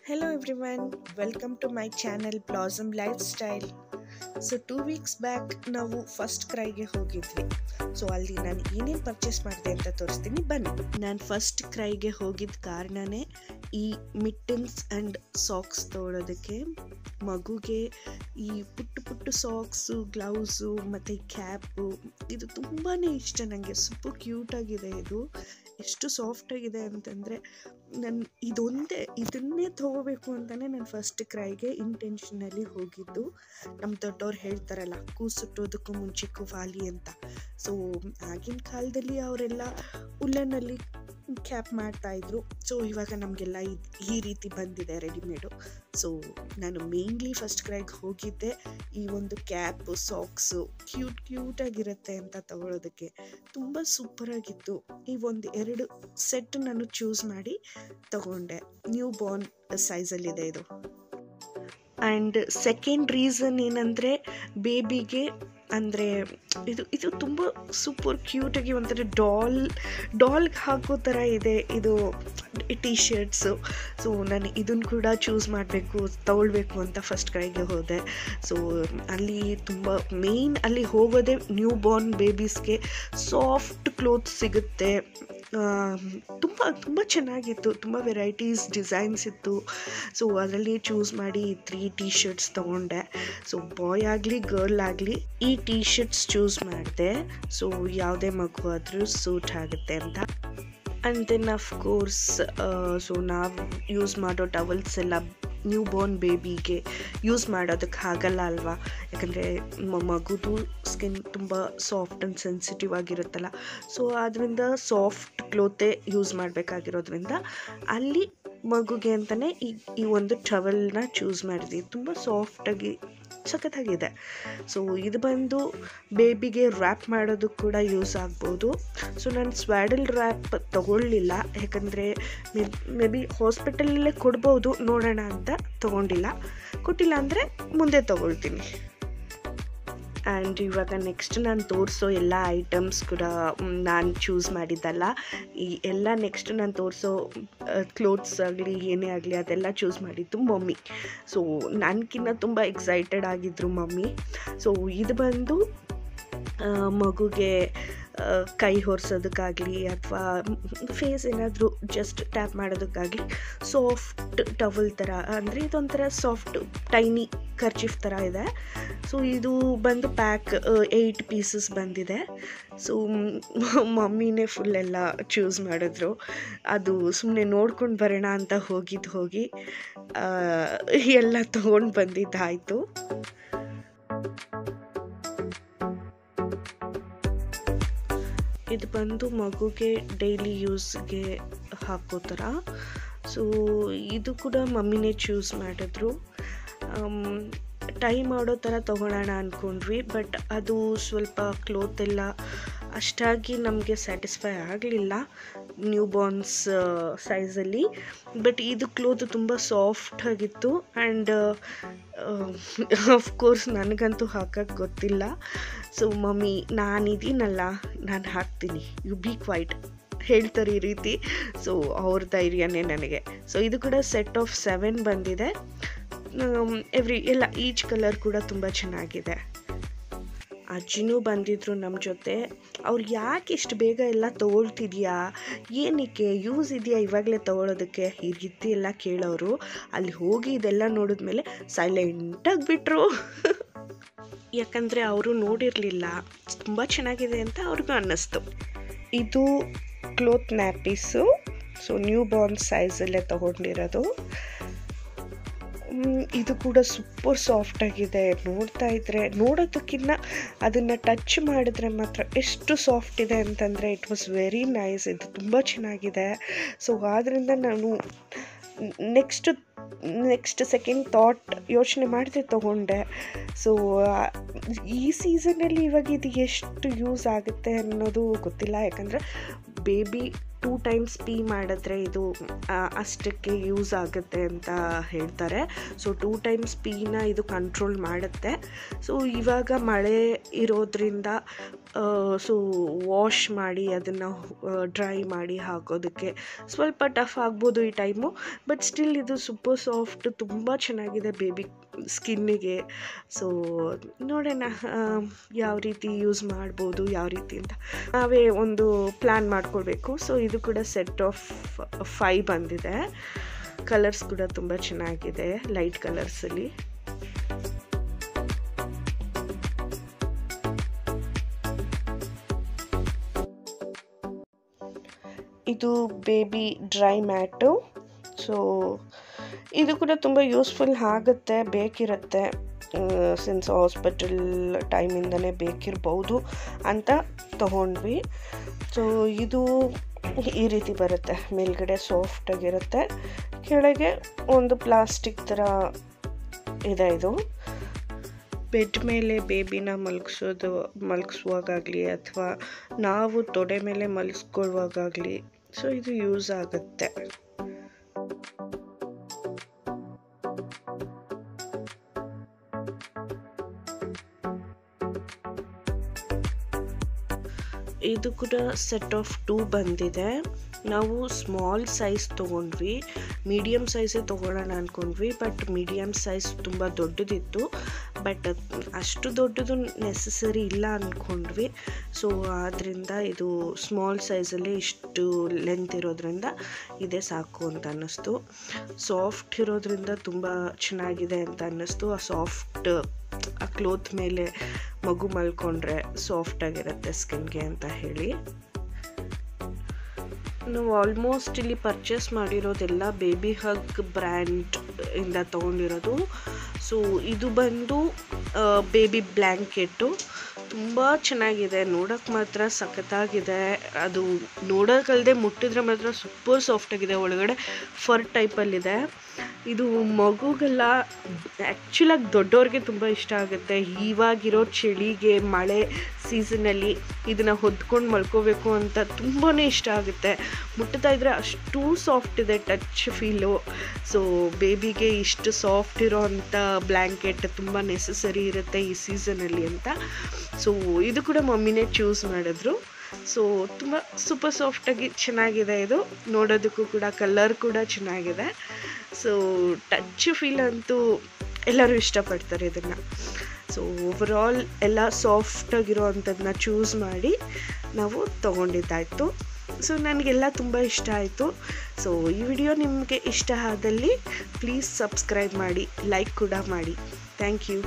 Hello everyone, welcome to my channel Blossom Lifestyle. So 2 weeks back ನಾವು first ಕ್ರೈಗೆ ಹೋಗಿದ್ವಿ. So ಅಲ್ಲಿ ನಾನು ಏನೇನು ಪರ್ಚೇಸ್ ಮಾಡಿದೆ ಅಂತ ತೋರಿಸ್ತೀನಿ ಬನ್ನಿ. ನಾನು ಫಸ್ಟ್ ಕ್ರೈಗೆ ಹೋಗಿದ್ದ ಕಾರಣನೇ ಈ ಮಿಟ್ಟನ್ಸ್ ಆ್ಯಂಡ್ ಸಾಕ್ಸ್ ತೊಗೊಳೋದಕ್ಕೆ. ಮಗುಗೆ ಈ ಪುಟ್ಟು ಸಾಕ್ಸು, ಗ್ಲೌಸು ಮತ್ತು ಕ್ಯಾಪು ಇದು ತುಂಬಾ ಇಷ್ಟ ನನಗೆ. ಸೂಪರ್ ಕ್ಯೂಟಾಗಿದೆ ಇದು. ಎಷ್ಟು ಸಾಫ್ಟಾಗಿದೆ ಅಂತಂದರೆ ನಾನು ಇದನ್ನೇ ತೊಗೋಬೇಕು ಅಂತಲೇ ನಾನು ಫಸ್ಟ್ ಕ್ರೈಗೆ ಇಂಟೆನ್ಷನಲ್ಲಿ ಹೋಗಿದ್ದು. ನಮ್ಮ ದೊಡ್ಡವ್ರು ಹೇಳ್ತಾರಲ್ಲ, ಕೂಸುಟ್ಟೋದಕ್ಕೂ ಮುಂಚೆ ಕುವಾಲಿ ಅಂತ. ಸೊ ಆಗಿನ ಕಾಲದಲ್ಲಿ ಅವರೆಲ್ಲ ಉಲ್ಲನಲ್ಲಿ ಕ್ಯಾಪ್ ಮಾಡ್ತಾಯಿದ್ರು. ಸೊ ಇವಾಗ ನಮಗೆಲ್ಲ ಈ ರೀತಿ ಬಂದಿದೆ ರೆಡಿಮೇಡು. ಸೊ ನಾನು ಮೇನ್ಲಿ ಫಸ್ಟ್ ಕ್ರೈಗೆ ಹೋಗಿದ್ದೆ ಈ ಒಂದು ಕ್ಯಾಪು, ಸಾಕ್ಸು ಕ್ಯೂಟಾಗಿರುತ್ತೆ ಅಂತ ತಗೊಳ್ಳೋದಕ್ಕೆ. ತುಂಬ ಸೂಪರಾಗಿತ್ತು. ಈ ಒಂದು 2 ಸೆಟ್ ನಾನು ಚೂಸ್ ಮಾಡಿ ತಗೊಂಡೆ. ನ್ಯೂ ಬಾರ್ನ್ ಸೈಜಲ್ಲಿದೆ ಇದು. ಆ್ಯಂಡ್ ಸೆಕೆಂಡ್ ರೀಸನ್ ಏನಂದರೆ, ಬೇಬಿಗೆ ಅಂದರೆ ಇದು ತುಂಬ ಸೂಪರ್ ಕ್ಯೂಟಾಗಿ ಒಂಥರ ಡಾಲ್ಗೆ ಹಾಕೋ ಥರ ಇದೆ ಇದು ಟಿ ಶರ್ಟ್ಸು. ಸೊ ನಾನು ಇದನ್ನು ಕೂಡ ಚೂಸ್ ತಗೊಳ್ಬೇಕು ಅಂತ ಫಸ್ಟ್ ಕ್ರೈಗೆ ಹೋದೆ. ಸೊ ಅಲ್ಲಿ ತುಂಬ ಅಲ್ಲಿ ಹೋಗೋದೇ ನ್ಯೂ ಬಾರ್ನ್ ಬೇಬೀಸ್ಗೆ ಸಾಫ್ಟ್ ಕ್ಲೋತ್ ಸಿಗುತ್ತೆ. ತುಂಬ ಚೆನ್ನಾಗಿತ್ತು. ತುಂಬ ವೆರೈಟೀಸ್, ಡಿಸೈನ್ಸ್ ಇತ್ತು. ಸೊ ಅದರಲ್ಲಿ ಚೂಸ್ ಮಾಡಿ 3 ಟಿ ಶರ್ಟ್ಸ್ ತೊಗೊಂಡೆ. ಸೊ ಬಾಯ್ ಆಗಲಿ ಗರ್ಲ್ ಆಗಲಿ ಈ ಟಿ ಶರ್ಟ್ಸ್ ಚೂಸ್ ಮಾಡಿದೆ. ಸೊ ಯಾವುದೇ ಮಗು ಆದರೂ ಸೂಟ್ ಆಗುತ್ತೆ ಅಂತ. ಆ್ಯಂಡ್ ದೆನ್ ಅಫ್ಕೋರ್ಸ್ ಸೊ ನಾವು ಯೂಸ್ ಮಾಡೋ ಟವಲ್ಸ್ ಎಲ್ಲ ನ್ಯೂ ಬಾರ್ನ್ ಬೇಬಿಗೆ ಯೂಸ್ ಮಾಡೋದಕ್ಕೆ ಆಗಲ್ಲ ಅಲ್ವಾ, ಯಾಕಂದರೆ ಮಗುದು ಸ್ಕಿನ್ ತುಂಬ ಸಾಫ್ಟ್ ಆ್ಯಂಡ್ ಸೆನ್ಸಿಟಿವ್ ಆಗಿರುತ್ತಲ್ಲ. ಸೊ ಅದರಿಂದ ಸಾಫ್ಟ್ ಕ್ಲೋತೆ ಯೂಸ್ ಮಾಡಬೇಕಾಗಿರೋದ್ರಿಂದ ಅಲ್ಲಿ ಮಗುಗೆ ಅಂತಲೇ ಈ ಒಂದು ಟವಲ್ನ ಚೂಸ್ ಮಾಡಿದ್ವಿ. ತುಂಬ ಸಾಫ್ಟಾಗಿ ಸಖತ್ತಾಗಿದೆ. ಸೊ ಇದು ಬಂದು ಬೇಬಿಗೆ ರ್ಯಾಪ್ ಮಾಡೋದಕ್ಕೆ ಕೂಡ ಯೂಸ್ ಆಗ್ಬೋದು. ಸೊ ನಾನು ಸ್ವ್ಯಾಡಲ್ ರ್ಯಾಪ್ ತೊಗೊಳ್ಳಿಲ್ಲ, ಯಾಕಂದರೆ ಮೇ ಬಿ ಹಾಸ್ಪಿಟಲಲ್ಲೇ ಕೊಡ್ಬೋದು, ನೋಡೋಣ ಅಂತ ತೊಗೊಂಡಿಲ್ಲ. ಕೊಟ್ಟಿಲ್ಲ ಅಂದರೆ ಮುಂದೆ ತೊಗೊಳ್ತೀನಿ. ಆ್ಯಂಡ್ ಇವಾಗ ನೆಕ್ಸ್ಟ್ ನಾನು ತೋರಿಸೋ ಎಲ್ಲ ಐಟಮ್ಸ್ ಕೂಡ ನಾನು ಚೂಸ್ ಮಾಡಿದ್ದಲ್ಲ. ಈ ಎಲ್ಲ ನೆಕ್ಸ್ಟ್ ನಾನು ತೋರಿಸೋ ಕ್ಲೋತ್ಸ್ ಆಗಲಿ ಏನೇ ಆಗಲಿ ಅದೆಲ್ಲ ಚೂಸ್ ಮಾಡಿದ್ದು ಮಮ್ಮಿ. ಸೊ ನನಗಿನ್ನ ತುಂಬ ಎಕ್ಸೈಟೆಡ್ ಆಗಿದ್ದರು ಮಮ್ಮಿ. ಸೊ ಇದು ಬಂದು ಮಗುಗೆ ಕೈ ಹೊರಿಸೋದಕ್ಕಾಗಲಿ ಅಥವಾ ಫೇಸ್ ಏನಾದರೂ ಜಸ್ಟ್ ಟ್ಯಾಪ್ ಮಾಡೋದಕ್ಕಾಗಲಿ ಸಾಫ್ಟ್ ಟವಲ್ ಥರ, ಅಂದರೆ ಇದೊಂಥರ ಸಾಫ್ಟ್ ಟೈನಿ ಕರ್ಚೀಫ್ ಥರ ಇದೆ. ಸೊ ಇದು ಬಂದು ಪ್ಯಾಕ್ 8 ಪೀಸಸ್ ಬಂದಿದೆ. ಸೊ ಮಮ್ಮಿನೇ ಫುಲ್ಲೆಲ್ಲ ಚೂಸ್ ಮಾಡಿದ್ರು. ಅದು ಸುಮ್ಮನೆ ನೋಡ್ಕೊಂಡು ಬರೋಣ ಅಂತ ಹೋಗಿ ಎಲ್ಲ ತೊಗೊಂಡು ಬಂದಿದ್ದಾಯಿತು. ಇದು ಬಂದು ಮಗುಗೆ ಡೈಲಿ ಯೂಸ್ಗೆ ಹಾಕೋ ಥರ. ಸೊ ಇದು ಕೂಡ ಮಮ್ಮಿನೇ ಚೂಸ್ ಮಾಡಿದ್ರು. ಟೈ ಮಾಡೋ ಥರ ತೊಗೊಳ್ಳೋಣ ಅಂದ್ಕೊಂಡ್ವಿ, ಬಟ್ ಅದು ಸ್ವಲ್ಪ ಕ್ಲೋತ್ ಎಲ್ಲ ಅಷ್ಟಾಗಿ ನಮಗೆ ಸ್ಯಾಟಿಸ್ಫೈ ಆಗಲಿಲ್ಲ ನ್ಯೂ ಬಾರ್ನ್ಸ್ ಸೈಜಲ್ಲಿ. ಬಟ್ ಇದು ಕ್ಲೋತ್ ತುಂಬ ಸಾಫ್ಟ್ ಆಗಿತ್ತು. ಆ್ಯಂಡ್ ಆಫ್ಕೋರ್ಸ್ ನನಗಂತೂ ಹಾಕೋಕ್ಕೆ ಗೊತ್ತಿಲ್ಲ. ಸೊ ಮಮ್ಮಿ ನಾನಿದ್ದೀನಲ್ಲ, ನಾನು ಹಾಕ್ತೀನಿ, ಯು ಬಿ ಕ್ವೈಟ್ ಹೇಳ್ತಾರೆ ಈ ರೀತಿ. ಸೊ ಅವ್ರ ಧೈರ್ಯನೇ ನನಗೆ. ಸೊ ಇದು ಕೂಡ ಸೆಟ್ ಆಫ್ 7 ಬಂದಿದೆ. ಎಲ್ಲ ಈಚ್ ಕಲರ್ ಕೂಡ ತುಂಬ ಚೆನ್ನಾಗಿದೆ. ಅಜ್ಜಿನೂ ಬಂದಿದ್ರು ನಮ್ಮ ಜೊತೆ. ಅವ್ರು ಯಾಕೆ ಇಷ್ಟು ಬೇಗ ಎಲ್ಲ ತೊಗೊಳ್ತಿದ್ಯಾ, ಏನಕ್ಕೆ ಯೂಸ್ ಇದೆಯಾ ಇವಾಗಲೇ ತೊಗೊಳೋದಕ್ಕೆ, ಈ ರೀತಿ ಎಲ್ಲ ಕೇಳೋರು. ಅಲ್ಲಿ ಹೋಗಿ ಇದೆಲ್ಲ ನೋಡಿದ್ಮೇಲೆ ಸೈಲೆಂಟಾಗಿ ಬಿಟ್ಟರು. ಯಾಕಂದರೆ ಅವರು ನೋಡಿರಲಿಲ್ಲ, ತುಂಬ ಚೆನ್ನಾಗಿದೆ ಅಂತ ಅವ್ರಿಗೂ ಅನ್ನಿಸ್ತು. ಇದು cloth nappies. So new born ಸೈಜಲ್ಲೇ ತೊಗೊಂಡಿರೋದು. ಇದು ಕೂಡ ಸೂಪರ್ ಸಾಫ್ಟಾಗಿದೆ. ನೋಡ್ತಾ ಇದ್ದರೆ ನೋಡೋದಕ್ಕಿಂತ ಅದನ್ನು ಟಚ್ ಮಾಡಿದ್ರೆ ಮಾತ್ರ ಎಷ್ಟು ಸಾಫ್ಟ್ ಇದೆ ಅಂತಂದರೆ ಇಟ್ ವಾಸ್ ವೆರಿ ನೈಸ್. ಇದು ತುಂಬ ಚೆನ್ನಾಗಿದೆ. ಸೊ ಆದ್ದರಿಂದ ನಾನು ನೆಕ್ಸ್ಟ್ ಸೆಕೆಂಡ್ ಥಾಟ್ ಯೋಚನೆ ಮಾಡಿದೆ ತೊಗೊಂಡೆ. ಸೊ ಈ ಸೀಸನಲ್ಲಿ ಇವಾಗ ಇದು ಎಷ್ಟು ಯೂಸ್ ಆಗುತ್ತೆ ಅನ್ನೋದು ಗೊತ್ತಿಲ್ಲ, ಯಾಕಂದರೆ ಬೇಬಿ 2 ಟೈಮ್ಸ್ ಪೀ ಮಾಡಿದ್ರೆ ಇದು ಅಷ್ಟಕ್ಕೆ ಯೂಸ್ ಆಗುತ್ತೆ ಅಂತ ಹೇಳ್ತಾರೆ. ಸೊ 2 ಟೈಮ್ಸ್ ಪೀನ ಇದು ಕಂಟ್ರೋಲ್ ಮಾಡುತ್ತೆ. ಸೊ ಇವಾಗ ಮಳೆ ಇರೋದ್ರಿಂದ ಸೊ ವಾಶ್ ಮಾಡಿ ಅದನ್ನು ಡ್ರೈ ಮಾಡಿ ಹಾಕೋದಕ್ಕೆ ಸ್ವಲ್ಪ ಟಫ್ ಆಗ್ಬೋದು ಈ ಟೈಮು, ಬಟ್ ಸ್ಟಿಲ್ ಇದು ಸೂಪರ್ ಸಾಫ್ಟ್, ತುಂಬ ಚೆನ್ನಾಗಿದೆ ಬೇಬಿ ಸ್ಕಿನ್ನಿಗೆ. ಸೊ ನೋಡೋಣ ಯಾವ ರೀತಿ ಯೂಸ್ ಮಾಡ್ಬೋದು, ಯಾವ ರೀತಿ ಅಂತ ನಾವೇ ಒಂದು ಪ್ಲ್ಯಾನ್ ಮಾಡ್ಕೊಳ್ಬೇಕು. ಸೊ ಇದು ಕೂಡ ಸೆಟ್ ಆಫ್ 5 ಬಂದಿದೆ. ಕಲರ್ಸ್ ಕೂಡ ತುಂಬ ಚೆನ್ನಾಗಿದೆ, ಲೈಟ್ ಕಲರ್ಸಲ್ಲಿ. ಇದು ಬೇಬಿ ಡ್ರೈ ಮ್ಯಾಟು. ಸೊ ಇದು ಕೂಡ ತುಂಬ ಯೂಸ್ಫುಲ್ ಆಗುತ್ತೆ, ಬೇಕಿರುತ್ತೆ. ಸಿನ್ಸ್ ಹಾಸ್ಪಿಟಲ್ ಟೈಮಿಂದನೇ ಬೇಕಿರ್ಬೋದು ಅಂತ ತಗೊಂಡ್ವಿ. ಸೊ ಇದು ಈ ರೀತಿ ಬರುತ್ತೆ, ಮೇಲ್ಗಡೆ ಸಾಫ್ಟಾಗಿರುತ್ತೆ, ಕೆಳಗೆ ಒಂದು ಪ್ಲಾಸ್ಟಿಕ್ ಥರ ಇದೆ. ಇದು ಬೆಡ್ ಮೇಲೆ ಬೇಬಿನ ಮಲಗಿಸುವಾಗಲಿ ಅಥವಾ ನಾವು ತೊಡೆ ಮೇಲೆ ಮಲಗಿಸ್ಕೊಳ್ಳುವಾಗಲಿ ಸೊ ಇದು ಯೂಸ್ ಆಗುತ್ತೆ. ಇದು ಕೂಡ ಸೆಟ್ ಆಫ್ 2 ಬಂದಿದೆ. ನಾವು ಸ್ಮಾಲ್ ಸೈಜ್ ತೊಗೊಂಡ್ವಿ, ಮೀಡಿಯಮ್ ಸೈಜೇ ತೊಗೊಳ್ಳೋಣ ಅಂದ್ಕೊಂಡ್ವಿ, ಬಟ್ ಮೀಡಿಯಮ್ ಸೈಜ್ ತುಂಬ ದೊಡ್ಡದಿತ್ತು, ಬಟ್ ಅಷ್ಟು ದೊಡ್ಡದು ನೆಸಸರಿ ಇಲ್ಲ ಅಂದ್ಕೊಂಡ್ವಿ. ಸೊ ಆದ್ದರಿಂದ ಇದು ಸ್ಮಾಲ್ ಸೈಜಲ್ಲಿ ಇಷ್ಟು ಲೆಂತ್ ಇರೋದ್ರಿಂದ ಇದೇ ಸಾಕು ಅಂತ ಅನ್ನಿಸ್ತು. ಸಾಫ್ಟ್ ಇರೋದ್ರಿಂದ ತುಂಬ ಚೆನ್ನಾಗಿದೆ ಅಂತ ಅನ್ನಿಸ್ತು. ಆ ಸಾಫ್ಟ್ ಆ ಕ್ಲೋತ್ ಮೇಲೆ ಮಗು ಮಲ್ಕೊಂಡ್ರೆ ಸಾಫ್ಟಾಗಿರುತ್ತೆ ಸ್ಕಿನ್ಗೆ ಅಂತ ಹೇಳಿ. ನಾವು ಆಲ್ಮೋಸ್ಟ್ ಇಲ್ಲಿ ಪರ್ಚೇಸ್ ಮಾಡಿರೋದೆಲ್ಲ ಬೇಬಿ ಹಗ್ ಬ್ರ್ಯಾಂಡ್ ಇಂದ ತೊಗೊಂಡಿರೋದು. ಸೊ ಇದು ಬಂದು ಬೇಬಿ ಬ್ಲ್ಯಾಂಕೆಟು, ತುಂಬ ಚೆನ್ನಾಗಿದೆ, ನೋಡೋಕ್ಕೆ ಮಾತ್ರ ಸಖತ್ತಾಗಿದೆ. ಅದು ನೋಡೋಕ್ಕಲ್ಲದೆ ಮುಟ್ಟಿದ್ರೆ ಮಾತ್ರ ಸೂಪರ್ ಸಾಫ್ಟಾಗಿದೆ, ಒಳಗಡೆ ಫರ್ ಟೈಪಲ್ಲಿದೆ. ಇದು ಮಗುಗೆಲ್ಲ ಆ್ಯಕ್ಚುಲಾಗಿ ದೊಡ್ಡವ್ರಿಗೆ ತುಂಬ ಇಷ್ಟ ಆಗುತ್ತೆ. ಇವಾಗಿರೋ ಚಳಿಗೆ ಮಳೆ ಸೀಸನಲ್ಲಿ ಇದನ್ನು ಹೊದ್ಕೊಂಡು ಮಲ್ಕೋಬೇಕು ಅಂತ ತುಂಬಾ ಇಷ್ಟ ಆಗುತ್ತೆ. ಮುಟ್ತಾ ಇದ್ದರೆ ಅಷ್ಟು ಸಾಫ್ಟ್ ಇದೆ ಟಚ್ ಫೀಲು. ಸೊ ಬೇಬಿಗೆ ಇಷ್ಟು ಸಾಫ್ಟ್ ಇರೋ ಅಂಥ ಬ್ಲ್ಯಾಂಕೆಟ್ ತುಂಬ ನೆಸಸರಿ ಇರುತ್ತೆ ಈ ಸೀಸನಲ್ಲಿ ಅಂತ. ಸೊ ಇದು ಕೂಡ ಮಮ್ಮಿನೇ ಚೂಸ್ ಮಾಡಿದ್ರು. ಸೊ ತುಂಬ ಸೂಪರ್ ಸಾಫ್ಟಾಗಿ ಚೆನ್ನಾಗಿದೆ. ಇದು ನೋಡೋದಕ್ಕೂ ಕೂಡ ಕಲರ್ ಕೂಡ ಚೆನ್ನಾಗಿದೆ. ಸೊ ಟಚ್ ಫೀಲ್ ಅಂತೂ ಎಲ್ಲರೂ ಇಷ್ಟಪಡ್ತಾರೆ ಇದನ್ನು. ಸೊ ಓವರಾಲ್ ಎಲ್ಲ ಸಾಫ್ಟಾಗಿರೋ ಅಂಥದ್ದನ್ನ ಚೂಸ್ ಮಾಡಿ ನಾವು ತೊಗೊಂಡಿದ್ದಾಯಿತು. ಸೊ ನನಗೆಲ್ಲ ತುಂಬ ಇಷ್ಟ ಆಯಿತು. ಸೊ ಈ ವಿಡಿಯೋ ನಿಮಗೆ ಇಷ್ಟ ಆದಲ್ಲಿ ಪ್ಲೀಸ್ ಸಬ್ಸ್ಕ್ರೈಬ್ ಮಾಡಿ, ಲೈಕ್ ಕೂಡ ಮಾಡಿ. Thank you.